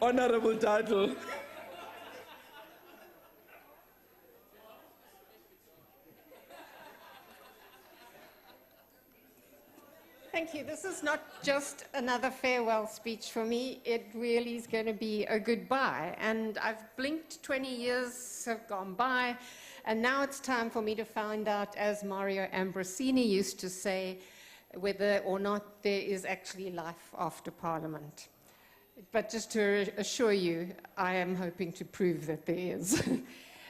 honorable title. Thank you. This is not just another farewell speech for me. It really is going to be a goodbye. And I've blinked, 20 years have gone by, and now it's time for me to find out, as Mario Ambrosini used to say, whether or not there is actually life after Parliament. But just to assure you, I am hoping to prove that there is.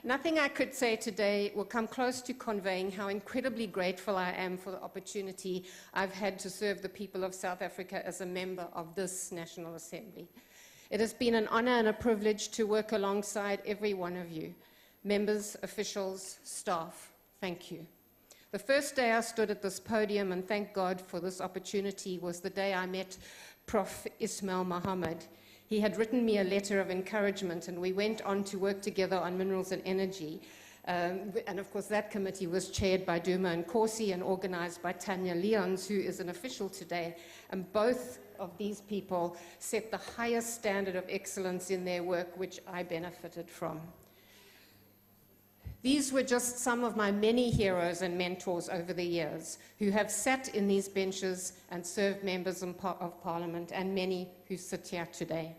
Nothing I could say today will come close to conveying how incredibly grateful I am for the opportunity I've had to serve the people of South Africa as a member of this National Assembly. It has been an honor and a privilege to work alongside every one of you, members, officials, staff. Thank you. The first day I stood at this podium, and thank God for this opportunity, was the day I met Prof. Ismail Mohammed. He had written me a letter of encouragement, and we went on to work together on minerals and energy. And of course, that committee was chaired by Duma Nkosi and organized by Tanya Leons, who is an official today. And both of these people set the highest standard of excellence in their work, which I benefited from. These were just some of my many heroes and mentors over the years who have sat in these benches and served members of Parliament, and many who sit here today.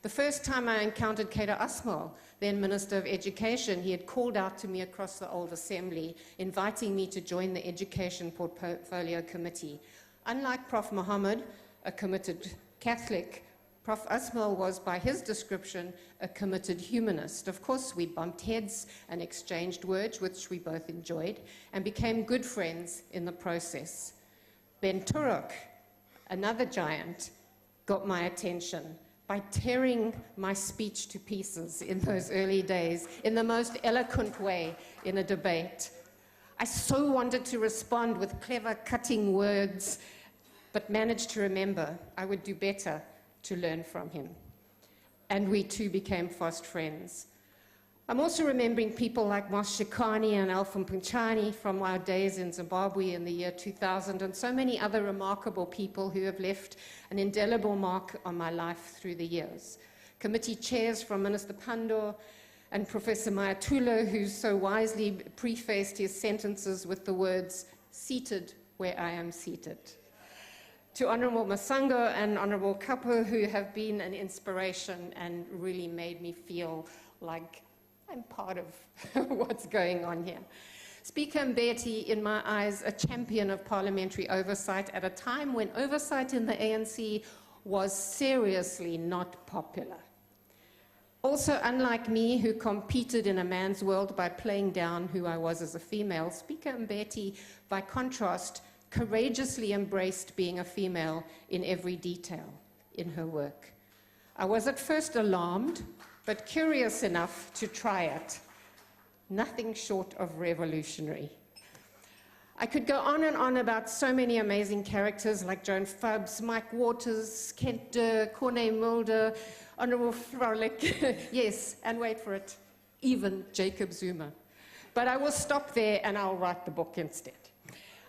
The first time I encountered Kader Asmal, then Minister of Education, he had called out to me across the old Assembly, inviting me to join the Education Portfolio Committee. Unlike Prof. Mohammed, a committed Catholic, Prof. Asmal was, by his description, a committed humanist. Of course, we bumped heads and exchanged words, which we both enjoyed, and became good friends in the process. Ben Turok, another giant, got my attention by tearing my speech to pieces in those early days in the most eloquent way in a debate. I so wanted to respond with clever, cutting words, but managed to remember I would do better to learn from him. And we too became fast friends. I'm also remembering people like Mos Shikani and Alpha Mpunchani from our days in Zimbabwe in the year 2000, and so many other remarkable people who have left an indelible mark on my life through the years. Committee chairs from Minister Pandor and Professor Mayatula, who so wisely prefaced his sentences with the words, "Seated where I am seated." To Honourable Masango and Honourable Kapo, who have been an inspiration and really made me feel like I'm part of what's going on here. Speaker Mbeki, in my eyes, a champion of parliamentary oversight at a time when oversight in the ANC was seriously not popular. Also, unlike me, who competed in a man's world by playing down who I was as a female, Speaker Mbeki, by contrast, courageously embraced being a female in every detail in her work. I was at first alarmed, but curious enough to try it. Nothing short of revolutionary. I could go on and on about so many amazing characters like Joan Fubbs, Mike Waters, Kent Durr, Corné Mulder, Honourable Frolic, yes, and wait for it, even Jacob Zuma. But I will stop there and I'll write the book instead.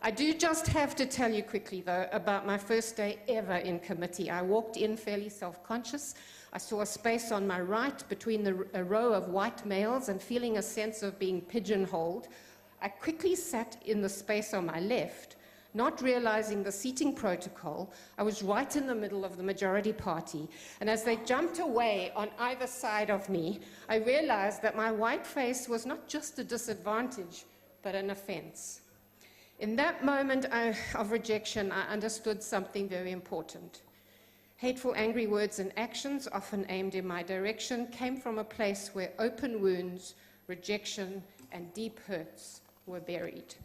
I do just have to tell you quickly, though, about my first day ever in committee. I walked in fairly self-conscious. I saw a space on my right between a row of white males, and feeling a sense of being pigeonholed, I quickly sat in the space on my left, not realizing the seating protocol. I was right in the middle of the majority party, and as they jumped away on either side of me, I realized that my white face was not just a disadvantage, but an offense. In that moment of rejection, I understood something very important. Hateful, angry words and actions, often aimed in my direction, came from a place where open wounds, rejection, and deep hurts were buried.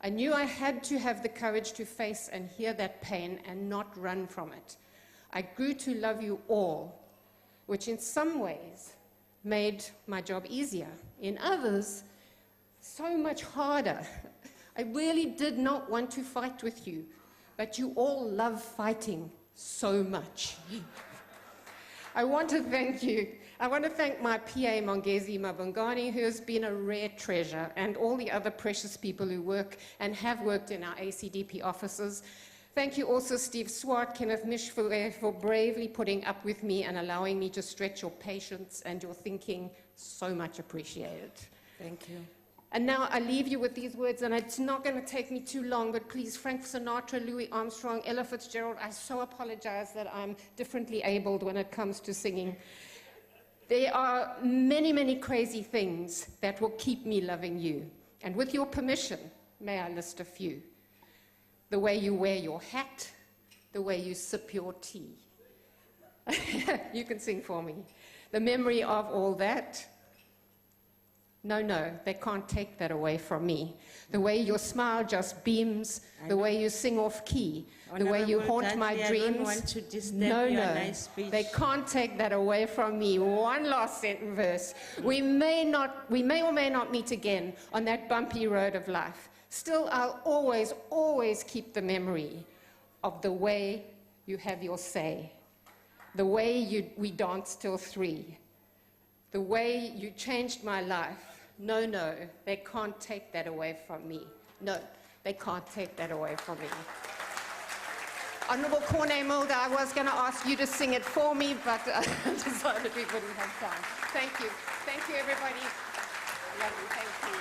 I knew I had to have the courage to face and hear that pain and not run from it. I grew to love you all, which in some ways made my job easier. In others, so much harder. I really did not want to fight with you, but you all love fighting so much. I want to thank you. I want to thank my PA, Mongezi Mabungani, who has been a rare treasure, and all the other precious people who work and have worked in our ACDP offices. Thank you also, Steve Swart, Kenneth Mish, for bravely putting up with me and allowing me to stretch your patience and your thinking. So much appreciated. Thank you. And now I leave you with these words, and it's not going to take me too long, but please, Frank Sinatra, Louis Armstrong, Ella Fitzgerald, I so apologize that I'm differently abled when it comes to singing. There are many, many crazy things that will keep me loving you. And with your permission, may I list a few? The way you wear your hat, the way you sip your tea. You can sing for me. The memory of all that. No, they can't take that away from me. The way your smile just beams, the way you sing off key, the way you haunt my dreams. I don't want to disturb No, your nice speech. they can't take that away from me. One last verse. We may or may not meet again on that bumpy road of life. Still, I'll always, always keep the memory of the way you have your say, the way we danced till 3, the way you changed my life. No, they can't take that away from me. No, they can't take that away from me. Honourable Corné Mulder, I was going to ask you to sing it for me, but I decided we wouldn't have time. Thank you. Thank you, everybody. Lovely. Thank you.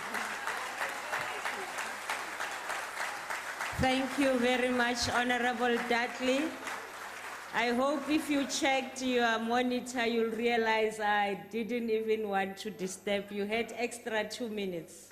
Thank you very much, Honorable Dudley. I hope if you checked your monitor, you'll realize I didn't even want to disturb you. You had extra 2 minutes.